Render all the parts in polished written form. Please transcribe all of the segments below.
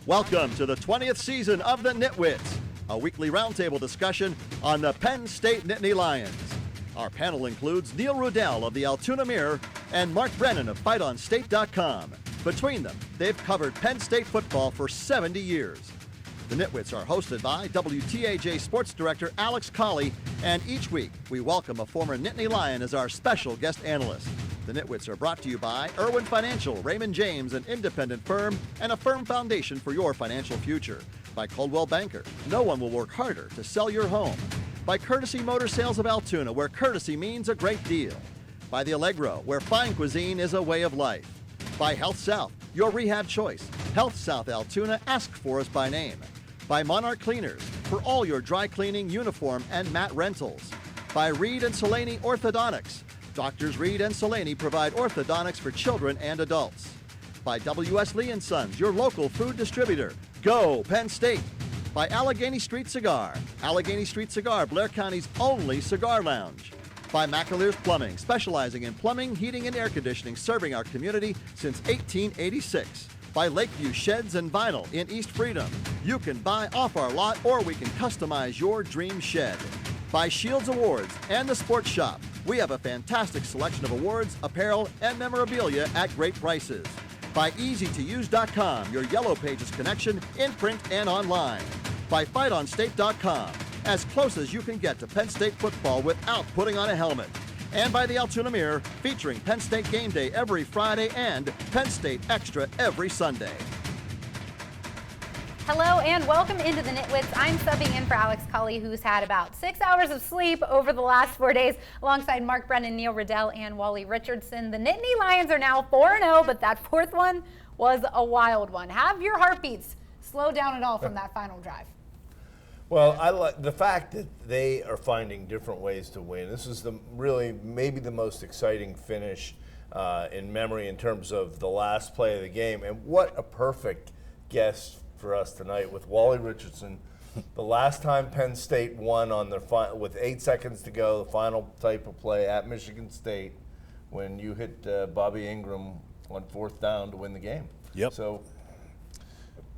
Welcome to the 20th season of the NitWits, a weekly roundtable discussion on the Penn State Nittany Lions. Our panel includes Neil Rudell of the Altoona Mirror and Mark Brennan of FightOnState.com. Between them, they've covered Penn State football for 70 years. The NitWits are hosted by WTAJ Sports Director Alex Colley, and each week we welcome a former Nittany Lion as our special guest analyst. The NitWits are brought to you by Irwin Financial, Raymond James, an independent firm, and a firm foundation for your financial future. By Coldwell Banker, no one will work harder to sell your home. By Courtesy Motor Sales of Altoona, where courtesy means a great deal. By The Allegro, where fine cuisine is a way of life. By Health South, your rehab choice. Health South Altoona, ask for us by name. By Monarch Cleaners, for all your dry cleaning, uniform, and mat rentals. By Reed and Solani Orthodontics. Doctors Reed and Solani provide orthodontics for children and adults. By W.S. Lee & Sons, your local food distributor. Go Penn State! By Allegheny Street Cigar. Allegheny Street Cigar, Blair County's only cigar lounge. By McAleer's Plumbing, specializing in plumbing, heating, and air conditioning, serving our community since 1886. By Lakeview Sheds and Vinyl in East Freedom. You can buy off our lot or we can customize your dream shed. By Shields Awards and the Sports Shop. We have a fantastic selection of awards, apparel, and memorabilia at great prices. By EasyToUse.com, your Yellow Pages connection in print and online. By FightOnState.com, as close as you can get to Penn State football without putting on a helmet. And by the Altoona Mirror, featuring Penn State Game Day every Friday and Penn State Extra every Sunday. Hello and welcome into the NitWits. I'm subbing in for Alex Colley, who's had about 6 hours of sleep over the last 4 days, alongside Mark Brennan, Neil Rudell, and Wally Richardson. The Nittany Lions are now 4-0, but that fourth one was a wild one. Have your heartbeats slow down at all from that final drive? Well, I like the fact that they are finding different ways to win. This is maybe the most exciting finish in memory in terms of the last play of the game. And what a perfect guest for us tonight with Wally Richardson. The last time Penn State won on their with 8 seconds to go, the final type of play at Michigan State, when you hit Bobby Ingram on 4th down to win the game. Yep. So,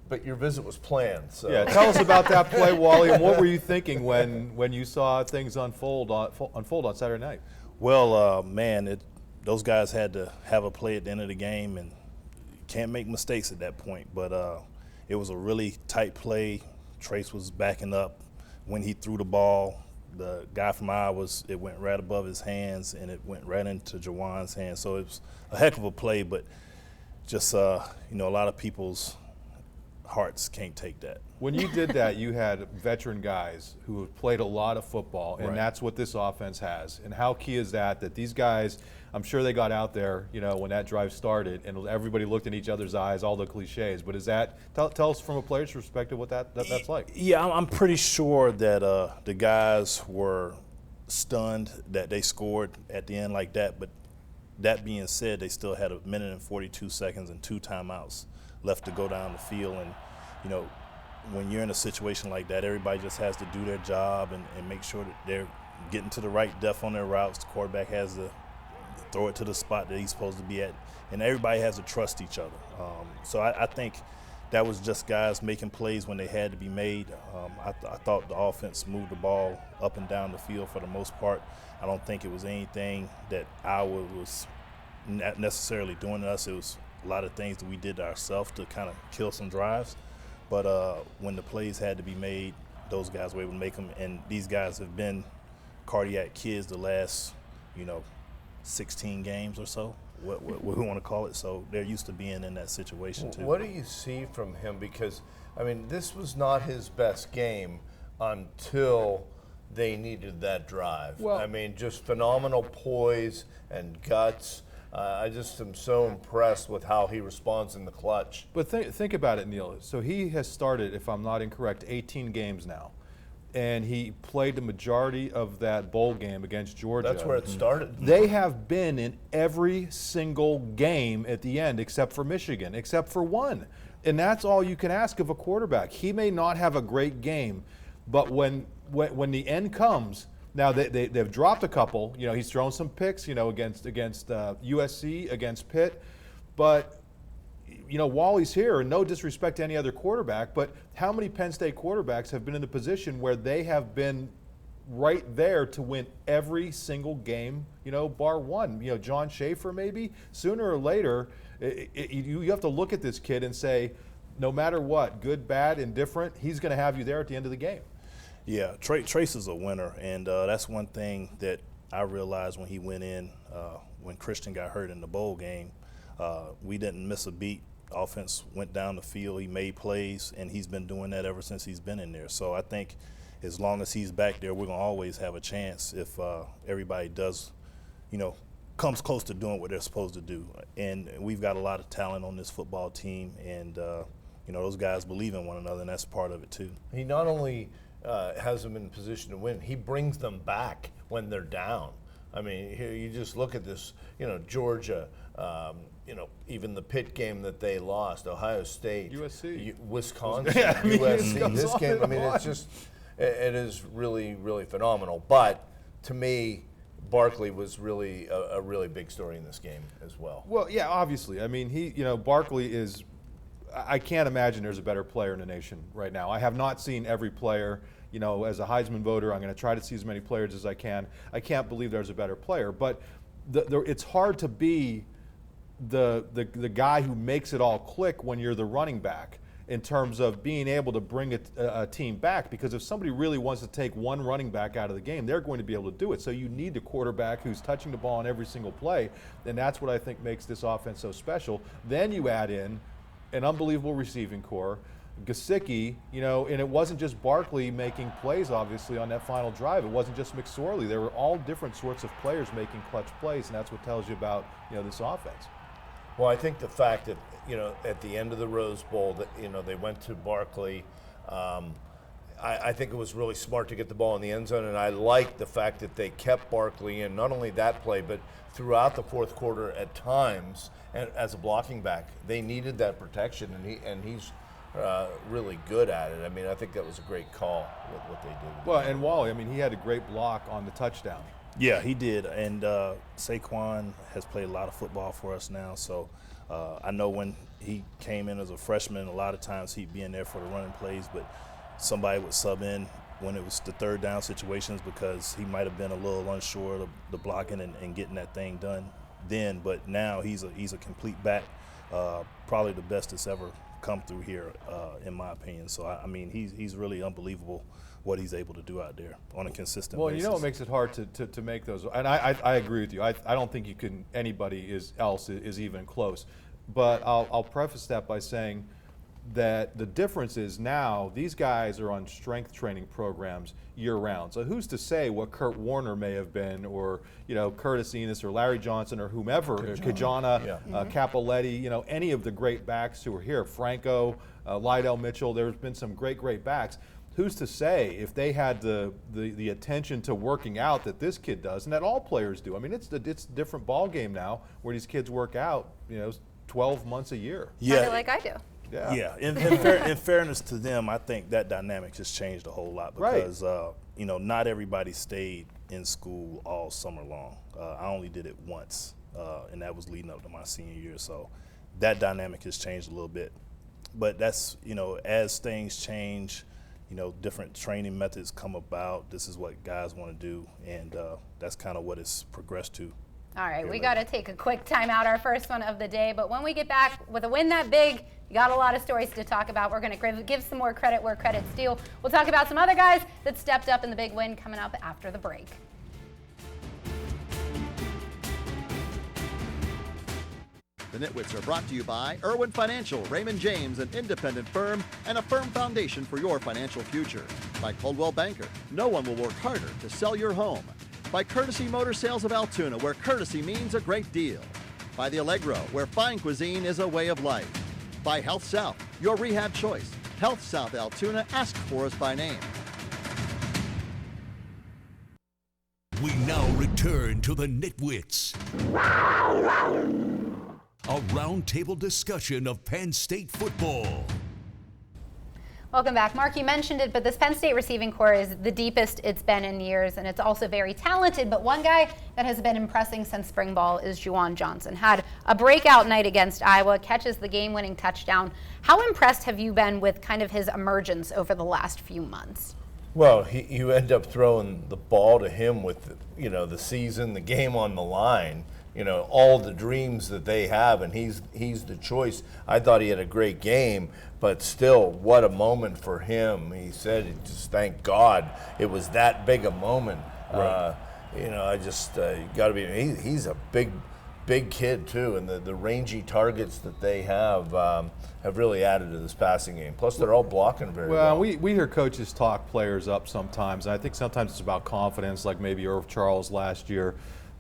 but your visit was planned. So. Yeah, tell us about that play, Wally, and what were you thinking when you saw things unfold on Saturday night? Well, man, those guys had to have a play at the end of the game, and you can't make mistakes at that point. But it was a really tight play. Trace was backing up when he threw the ball. The guy from Iowa, it went right above his hands, and it went right into JaJuan's hands. So it was a heck of a play, but just, a lot of people's hearts can't take that. When you did that, you had veteran guys who have played a lot of football, and Right. That's what this offense has. And how key is that these guys, I'm sure they got out there, when that drive started, and everybody looked in each other's eyes, all the cliches. But is that tell us from a player's perspective what that's like? Yeah, I'm pretty sure that the guys were stunned that they scored at the end like that. But that being said, they still had 1 minute and 42 seconds and 2 timeouts left to go down the field. And, when you're in a situation like that, everybody just has to do their job and make sure that they're getting to the right depth on their routes. The quarterback has to throw it to the spot that he's supposed to be at, and everybody has to trust each other. So I think that was just guys making plays when they had to be made. I thought the offense moved the ball up and down the field for the most part. I don't think it was anything that Iowa was not necessarily doing to us. It was a lot of things that we did to ourselves to kind of kill some drives. But when the plays had to be made, those guys were able to make them. And these guys have been cardiac kids the last, 16 games or so, what we want to call it. So they're used to being in that situation too. What do you see from him? Because, this was not his best game until they needed that drive. Well, just phenomenal poise and guts. I just am so impressed with how he responds in the clutch. But think about it, Neil. So he has started, if I'm not incorrect, 18 games now. And he played the majority of that bowl game against Georgia. That's where it started. They have been in every single game at the end except for Michigan, except for one. And that's all you can ask of a quarterback. He may not have a great game, but when the end comes, now they've dropped a couple. He's thrown some picks, against USC, against Pitt. But Wally's here, and no disrespect to any other quarterback, but how many Penn State quarterbacks have been in the position where they have been right there to win every single game, bar one? John Schaefer maybe. Sooner or later, you have to look at this kid and say, no matter what, good, bad, indifferent, he's going to have you there at the end of the game. Yeah, Trace is a winner, and that's one thing that I realized when he went in, when Christian got hurt in the bowl game. We didn't miss a beat. Offense went down the field. He made plays, and he's been doing that ever since he's been in there. So I think as long as he's back there, we're going to always have a chance if everybody does, comes close to doing what they're supposed to do. And we've got a lot of talent on this football team, and, those guys believe in one another, and that's part of it too. He not only has them in position to win, he brings them back when they're down. I mean, here you just look at this, Georgia, even the Pitt game that they lost, Ohio State, USC, Wisconsin, yeah, USC. This game, it's just, it is really, really phenomenal. But to me, Barkley was really a really big story in this game as well. Well, yeah, obviously. I mean, Barkley is. I can't imagine there's a better player in the nation right now. I have not seen every player. As a Heisman voter, I'm going to try to see as many players as I can. I can't believe there's a better player, but it's hard to be the guy who makes it all click when you're the running back in terms of being able to bring a team back, because if somebody really wants to take one running back out of the game, they're going to be able to do it. So you need a quarterback who's touching the ball on every single play, and that's what I think makes this offense so special. Then you add in an unbelievable receiving core, Gesicki, and it wasn't just Barkley making plays, obviously, on that final drive. It wasn't just McSorley. There were all different sorts of players making clutch plays, and that's what tells you about, this offense. Well, I think the fact that, at the end of the Rose Bowl, that, they went to Barkley, I think it was really smart to get the ball in the end zone, and I like the fact that they kept Barkley in, not only that play, but throughout the fourth quarter at times, and as a blocking back. They needed that protection, and he's really good at it. I mean, I think that was a great call, what they did. Well, and Wally, he had a great block on the touchdown. Yeah, he did, and Saquon has played a lot of football for us now, so I know when he came in as a freshman, a lot of times he'd be in there for the running plays, but somebody would sub in when it was the third down situations because he might have been a little unsure of the blocking and getting that thing done then, but now he's a complete back, probably the best that's ever come through here, in my opinion. So, he's really unbelievable what he's able to do out there on a consistent basis. Well, what makes it hard to make those, and I agree with you. I don't think anybody else is even close. But I'll preface that by saying that the difference is now these guys are on strength training programs year-round. So who's to say what Kurt Warner may have been, or Curtis Enos or Larry Johnson or whomever, Kajana, Capoletti, any of the great backs who are here, Franco, Lydell Mitchell. There's been some great backs. Who's to say if they had the attention to working out that this kid does, and that all players do? It's a different ball game now where these kids work out 12 months a year. Yeah, like I do. Yeah. In fairness to them, I think that dynamic has changed a whole lot because, not everybody stayed in school all summer long. I only did it once, and that was leading up to my senior year. So that dynamic has changed a little bit. But that's, as things change, different training methods come about. This is what guys want to do, and that's kind of what it's progressed to. All right, we got to take a quick timeout, our first one of the day. But when we get back with a win that big, you got a lot of stories to talk about. We're going to give some more credit where credit's due. We'll talk about some other guys that stepped up in the big win coming up after the break. The Nitwits are brought to you by Irwin Financial, Raymond James, an independent firm, and a firm foundation for your financial future. By Coldwell Banker, no one will work harder to sell your home. By Courtesy Motor Sales of Altoona, where courtesy means a great deal. By the Allegro, where fine cuisine is a way of life. By Health South, your rehab choice. Health South Altoona, ask for us by name. We now return to the Nitwits. A roundtable discussion of Penn State football. Welcome back. Mark, you mentioned it, but this Penn State receiving corps is the deepest it's been in years, and it's also very talented. But one guy that has been impressing since spring ball is JaJuan Johnson. Had a breakout night against Iowa, catches the game-winning touchdown. How impressed have you been with kind of his emergence over the last few months? Well, you end up throwing the ball to him with, the season, the game on the line, all the dreams that they have, and he's the choice. I thought he had a great game, but still, what a moment for him. He said, just thank God it was that big a moment. Right. I just, you got to be, he's a big kid too, and the rangy targets that they have really added to this passing game. Plus, they're all blocking very well. Well, we hear coaches talk players up sometimes, and I think sometimes it's about confidence, like maybe Irv Charles last year.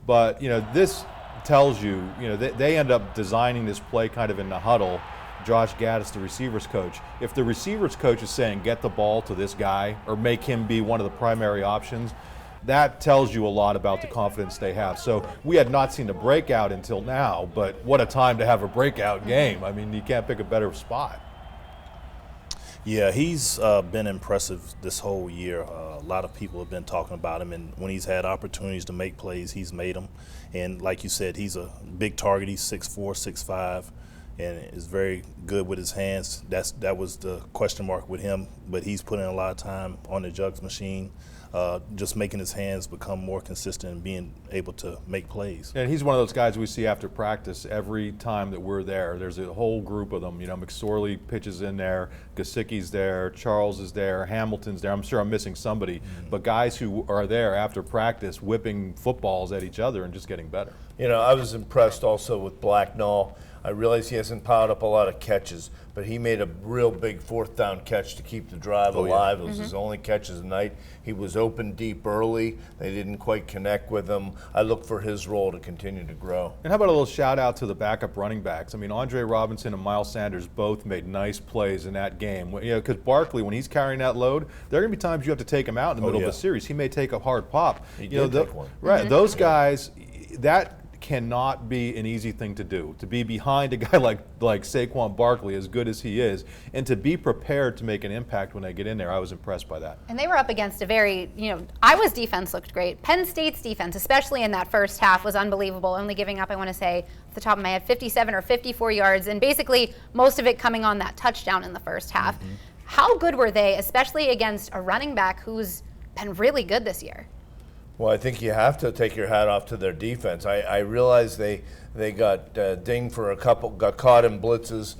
But, this tells you, they end up designing this play kind of in the huddle. Josh Gaddis, the receivers coach. If the receivers coach is saying, get the ball to this guy or make him be one of the primary options, that tells you a lot about the confidence they have. So we had not seen a breakout until now, but what a time to have a breakout game. I mean, you can't pick a better spot. Yeah, he's been impressive this whole year. A lot of people have been talking about him, and when he's had opportunities to make plays, he's made them. And like you said, he's a big target. He's 6'4", 6'5", and is very good with his hands. That was the question mark with him, but he's put in a lot of time on the jugs machine, just making his hands become more consistent and being able to make plays. And he's one of those guys we see after practice every time that we're there. There's a whole group of them. McSorley pitches in there, Gesicki's there, Charles is there, Hamilton's there. I'm sure I'm missing somebody, but guys who are there after practice whipping footballs at each other and just getting better. I was impressed also with Blacknall. I realize he hasn't piled up a lot of catches, but he made a real big fourth down catch to keep the drive alive. It was his only catch of the night. He was open deep early. They didn't quite connect with him. I look for his role to continue to grow. And how about a little shout out to the backup running backs? I mean, Andre Robinson and Miles Sanders both made nice plays in that game. Because Barkley, when he's carrying that load, there are going to be times you have to take him out in the middle of a series. He may take a hard pop. He did take one. Right, those guys, that cannot be an easy thing to do. To be behind a guy like Saquon Barkley, as good as he is, and to be prepared to make an impact when they get in there, I was impressed by that. And they were up against a very, Iowa's defense looked great. Penn State's defense, especially in that first half, was unbelievable, only giving up, I want to say, off the top of my head, 57 or 54 yards, and basically most of it coming on that touchdown in the first half. How good were they, especially against a running back who's been really good this year? Well, I think you have to take your hat off to their defense. I realize they got dinged for a couple, got caught in blitzes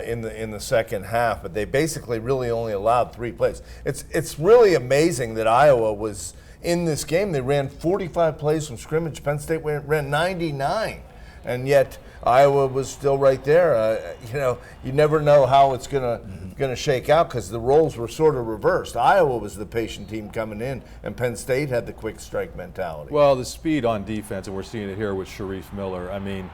in the second half, but they basically really only allowed 3 plays. It's really amazing that Iowa was in this game. They ran 45 plays from scrimmage. Penn State ran 99, and yet Iowa was still right there. You never know how it's gonna shake out because the roles were sort of reversed. Iowa was the patient team coming in, and Penn State had the quick strike mentality. Well, the speed on defense, and we're seeing it here with Sharif Miller. I mean,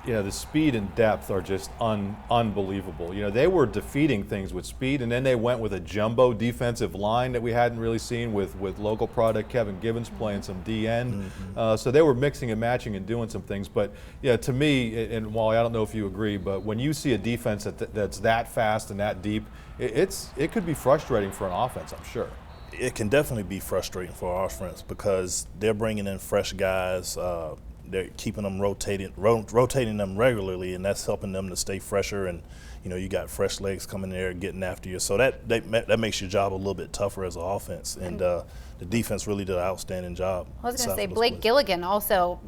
the speed and depth are just unbelievable. They were defeating things with speed, and then they went with a jumbo defensive line that we hadn't really seen with local product Kevin Gibbons playing some DN. So they were mixing and matching and doing some things. But to me, and Wally, I don't know if you agree, but when you see a defense that's that fast and that deep, it could be frustrating for an offense, I'm sure. It can definitely be frustrating for our offense because they're bringing in fresh guys. They're keeping them rotating them regularly, and that's helping them to stay fresher. And you got fresh legs coming there getting after you, so that makes your job a little bit tougher as an offense. And the defense really did an outstanding job. I was going to say Blake Gilligan also.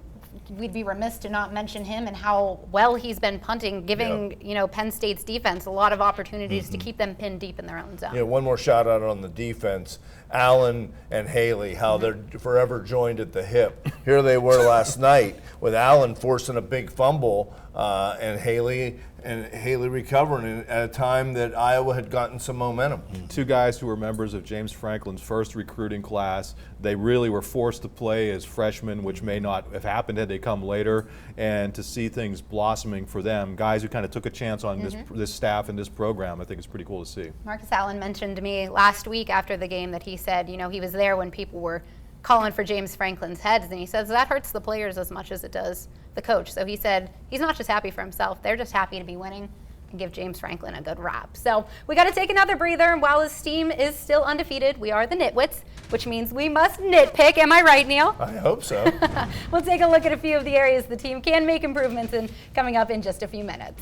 We'd be remiss to not mention him and how well he's been punting, giving Penn State's defense a lot of opportunities to keep them pinned deep in their own zone. One more shout out on the defense. Allen and Haley, how they're forever joined at the hip. Here they were last night with Allen forcing a big fumble and Haley recovering at a time that Iowa had gotten some momentum. 2 guys who were members of James Franklin's first recruiting class. They really were forced to play as freshmen, which may not have happened had they come later. And to see things blossoming for them, guys who kind of took a chance on this staff and this program, I think it's pretty cool to see. Marcus Allen mentioned to me last week after the game that he said, he was there when people were calling for James Franklin's heads, and he says that hurts the players as much as it does the coach. So he said he's not just happy for himself, they're just happy to be winning and give James Franklin a good rap. So we got to take another breather, and while his team is still undefeated, we are the NitWits, which means we must nitpick. Am I right, Neil? I hope so. We'll take a look at a few of the areas the team can make improvements in coming up in just a few minutes.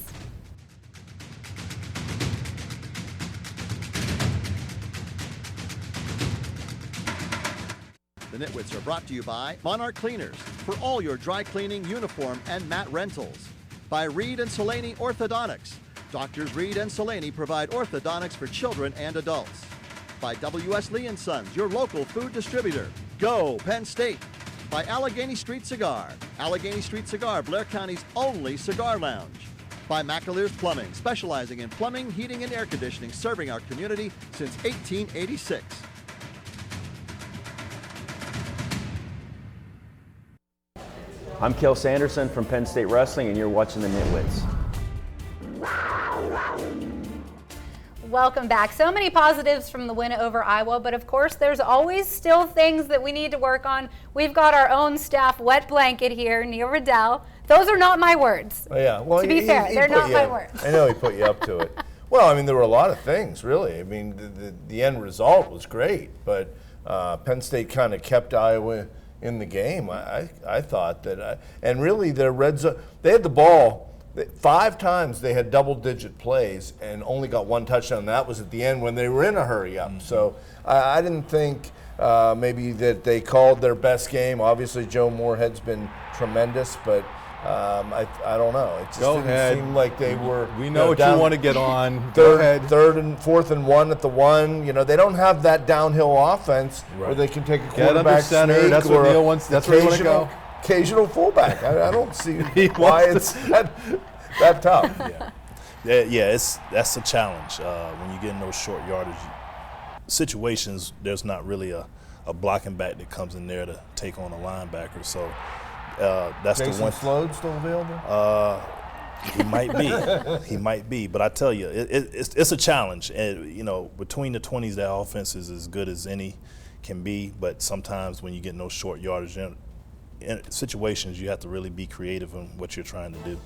The NitWits are brought to you by Monarch Cleaners for all your dry cleaning, uniform, and mat rentals. By Reed and Solaney Orthodontics. Doctors Reed and Solaney provide orthodontics for children and adults. By W.S. Lee & Sons, your local food distributor. Go Penn State. By Allegheny Street Cigar. Allegheny Street Cigar, Blair County's only cigar lounge. By McAleer's Plumbing, specializing in plumbing, heating, and air conditioning, serving our community since 1886. I'm Kel Sanderson from Penn State Wrestling, and you're watching the NitWits. Welcome back. So many positives from the win over Iowa, but of course there's always still things that we need to work on. We've got our own staff wet blanket here, Neil Riddell. Those are not my words. Oh, yeah. Well, to be fair, they're not my words. I know he put you up to it. Well, I mean, there were a lot of things, really. I mean, the end result was great, but Penn State kind of kept Iowa in the game. I thought that, and really their red zone, they had the ball 5 times. They had double-digit plays and only got 1 touchdown. That was at the end when they were in a hurry up. So I didn't think maybe that they called their best game. Obviously, Joe Moorhead's been tremendous, but I don't know. It just didn't seem like they were. We know what you want to get on. Third and 4th and 1 at the 1. You know, they don't have that downhill offense where they can take a quarterback center. sneak. That's what Neil wants. That's where you want to go. Occasional fullback. I don't see why it's that tough. Yeah, that's a challenge when you get in those short yardage situations. There's not really a blocking back that comes in there to take on a linebacker. So that's Jason the one. Slode still available? He might be. He might be. But I tell you, it's a challenge. And you know, between the 20s, that offense is as good as any can be. But sometimes when you get in those short yardage in situations, you have to really be creative in what you're trying to do.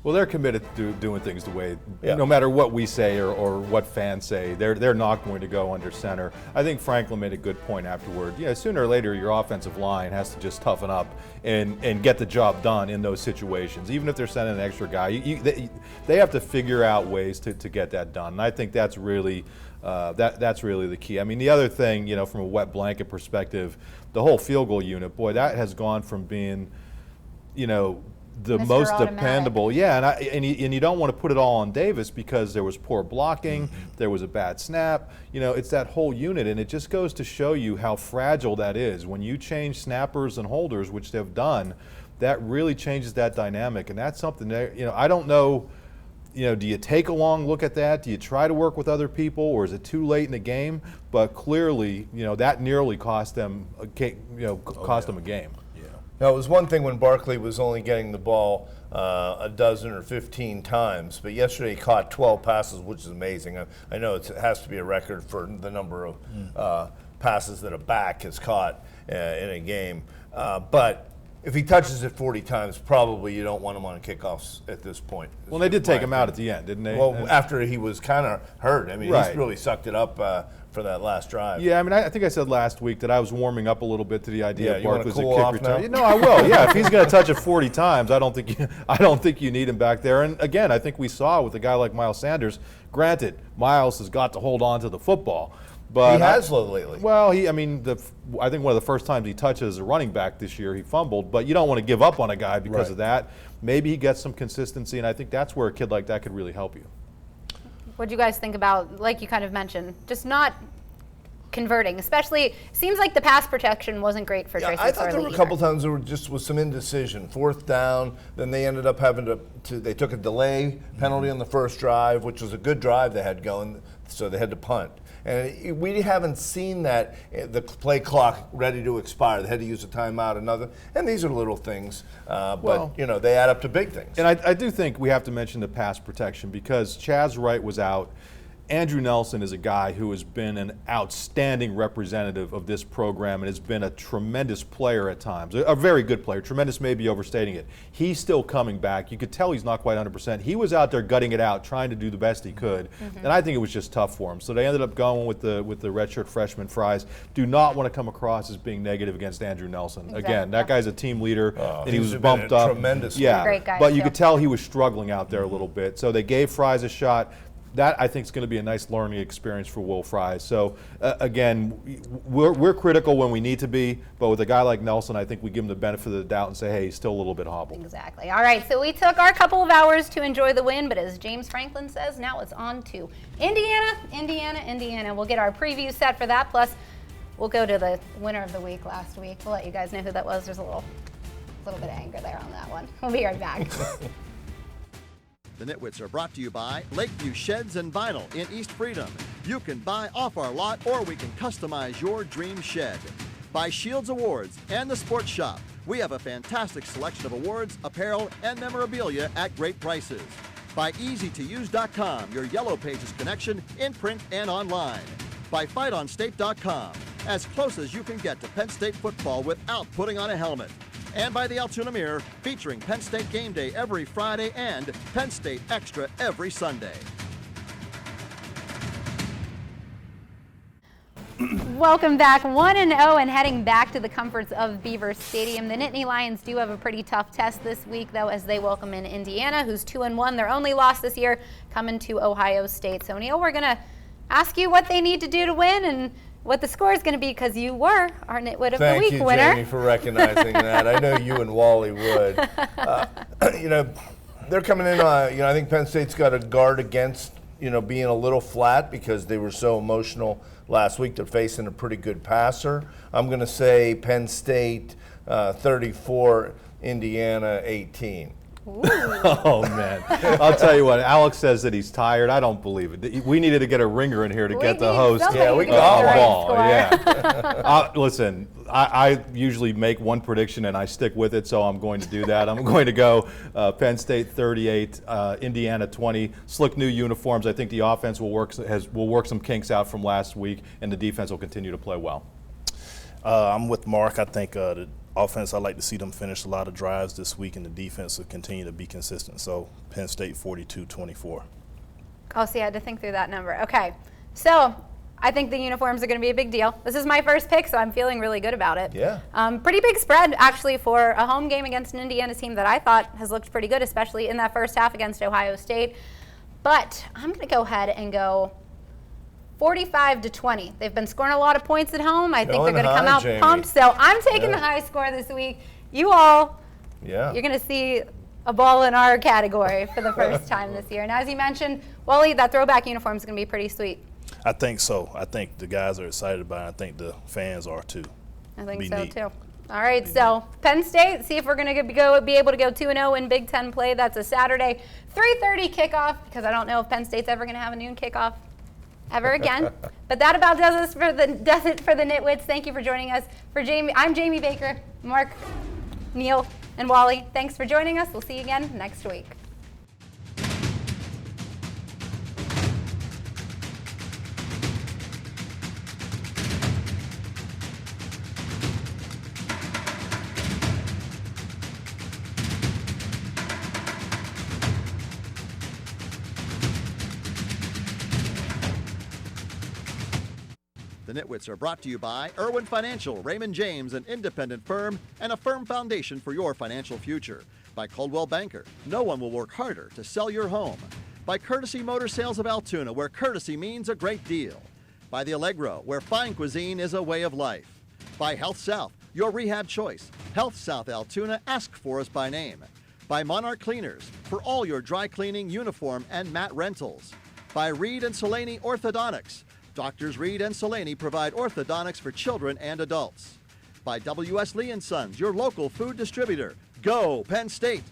Well, they're committed to doing things the way, no matter what we say or what fans say, they're not going to go under center. I think Franklin made a good point afterward. Yeah, sooner or later, your offensive line has to just toughen up and get the job done in those situations. Even if they're sending an extra guy, they have to figure out ways to get that done. And I think that's really that's really the key. I mean, the other thing, from a wet blanket perspective, the whole field goal unit, boy, that has gone from being, the Mr. most Automatic. dependable. Yeah, and you don't want to put it all on Davis because there was poor blocking, there was a bad snap. It's that whole unit, and it just goes to show you how fragile that is. When you change snappers and holders, which they've done, that really changes that dynamic, and that's something that, I don't know. Do you take a long look at that? Do you try to work with other people, or is it too late in the game? But clearly, that nearly cost them a game. Now, it was one thing when Barkley was only getting the ball a dozen or 15 times, but yesterday he caught 12 passes, which is amazing. I know it has to be a record for the number of passes that a back has caught in a game. But if he touches it 40 times, probably you don't want him on kickoffs at this point. Well, they did take him out at the end, didn't they? Well, after he was kind of hurt. I mean, Right. he's really sucked it up for that last drive. Yeah, I mean, I think I said last week that I was warming up a little bit to the idea of you wanna Barkley's cool a off kick now? return. No, I will. Yeah, if he's going to touch it 40 times, I don't think you need him back there. And again, I think we saw with a guy like Miles Sanders. Granted, Miles has got to hold on to the football. But He has lately. Well, I think one of the first times he touches as a running back this year, he fumbled. But you don't want to give up on a guy because of that. Maybe he gets some consistency, and I think that's where a kid like that could really help you. What do you guys think about, like you kind of mentioned, just not converting? Especially, seems like the pass protection wasn't great for Tracy I thought there were a either. couple times there was some indecision. 4th down, then they ended up having they took a delay penalty on the first drive, which was a good drive they had going, so they had to punt. And we haven't seen that, the play clock ready to expire. They had to use a timeout, and these are little things, but they add up to big things. And I do think we have to mention the pass protection because Chaz Wright was out, Andrew Nelson is a guy who has been an outstanding representative of this program and has been a tremendous player at times. A very good player. Tremendous may be overstating it. He's still coming back. You could tell he's not quite 100%. He was out there gutting it out, trying to do the best he could, and I think it was just tough for him. So they ended up going with the redshirt freshman Fries. Do not want to come across as being negative against Andrew Nelson. Exactly. Again, that guy's a team leader, and he was been bumped a up. tremendous yeah, Great guy, but you too. could tell he was struggling out there a little bit. So they gave Fries a shot. That, I think, is going to be a nice learning experience for Will Fries. So, again, we're critical when we need to be, but with a guy like Nelson, I think we give him the benefit of the doubt and say, hey, he's still a little bit hobbled. Exactly. All right, so we took our couple of hours to enjoy the win, but as James Franklin says, now it's on to Indiana. We'll get our preview set for that, plus we'll go to the winner of the week last week. We'll let you guys know who that was. There's a little bit of anger there on that one. We'll be right back. The Nitwits are brought to you by Lakeview Sheds and Vinyl in East Freedom. You can buy off our lot or we can customize your dream shed. By Shields Awards and the Sports Shop. We have a fantastic selection of awards, apparel, and memorabilia at great prices. By EasyToUse.com, your Yellow Pages connection in print and online. By FightOnState.com, as close as you can get to Penn State football without putting on a helmet. And by the Altoona Mirror, featuring Penn State Game Day every Friday and Penn State Extra every Sunday. Welcome back, 1-0 and heading back to the comforts of Beaver Stadium. The Nittany Lions do have a pretty tough test this week, though, as they welcome in Indiana, who's 2-1. Their only loss this year coming to Ohio State. So, Neil, we're going to ask you what they need to do to win and what the score is going to be, because you were our Nitwit of the Week winner. Thank you, Jamie, for recognizing that. I know you and Wally would. They're coming in, I think Penn State's got to guard against, being a little flat because they were so emotional last week. They're facing a pretty good passer. I'm going to say Penn State 34, Indiana 18. Oh, man. I'll tell you what, Alex says that he's tired. I don't believe it. We needed to get a ringer in here to get the host. Yeah, we can got the ball. score. Yeah. Listen, I usually make one prediction and I stick with it, so I'm going to do that. I'm going to go Penn State 38, Indiana 20. Slick new uniforms. I think the offense will work some kinks out from last week, and the defense will continue to play well. I'm with Mark. I think the offense, I'd like to see them finish a lot of drives this week, and the defense will continue to be consistent. So Penn State 42-24. Oh, see, I had to think through that number. Okay, so I think the uniforms are going to be a big deal. This is my first pick, so I'm feeling really good about it. Yeah. Pretty big spread, actually, for a home game against an Indiana team that I thought has looked pretty good, especially in that first half against Ohio State. But I'm going to go ahead and go 45-20. They've been scoring a lot of points at home. I think they're going to come out pumped. So I'm taking the high score this week. You all, you're going to see a ball in our category for the first time this year. And as you mentioned, Wally, that throwback uniform is going to be pretty sweet. I think so. I think the guys are excited about it. I think the fans are too. I think so too. All right, so Penn State, see if we're going to be able to go 2-0 in Big Ten play. That's a Saturday 3:30 kickoff, because I don't know if Penn State's ever going to have a noon kickoff ever again. But that about does it for the Nitwits. Thank you for joining us. For Jamie, I'm Jamie Baker, Mark, Neil, and Wally. Thanks for joining us. We'll see you again next week. The Nitwits are brought to you by Irwin Financial, Raymond James, an independent firm, and a firm foundation for your financial future. By Coldwell Banker, no one will work harder to sell your home. By Courtesy Motor Sales of Altoona, where courtesy means a great deal. By The Allegro, where fine cuisine is a way of life. By Health South, your rehab choice. Health South Altoona, ask for us by name. By Monarch Cleaners, for all your dry cleaning, uniform, and mat rentals. By Reed and Solani Orthodontics. Doctors Reed and Solani provide orthodontics for children and adults. By W.S. Lee & Sons, your local food distributor. Go Penn State!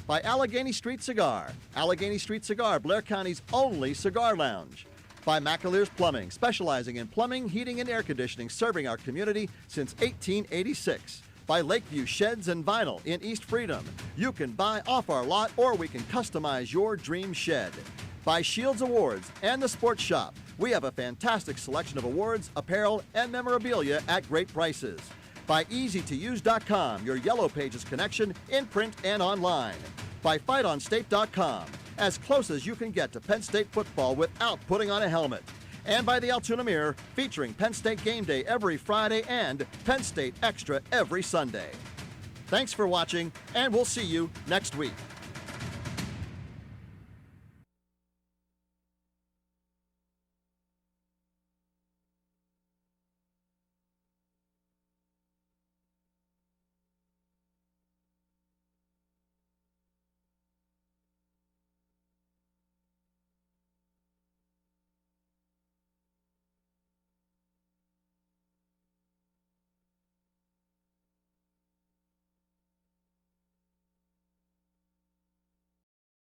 By Allegheny Street Cigar. Allegheny Street Cigar, Blair County's only cigar lounge. By McAleer's Plumbing, specializing in plumbing, heating, and air conditioning, serving our community since 1886. By Lakeview Sheds and Vinyl in East Freedom. You can buy off our lot or we can customize your dream shed. By Shields Awards and the Sports Shop. We have a fantastic selection of awards, apparel, and memorabilia at great prices. By EasyToUse.com, your Yellow Pages connection in print and online. By FightOnState.com, as close as you can get to Penn State football without putting on a helmet. And by the Altoona Mirror, featuring Penn State Game Day every Friday and Penn State Extra every Sunday. Thanks for watching, and we'll see you next week.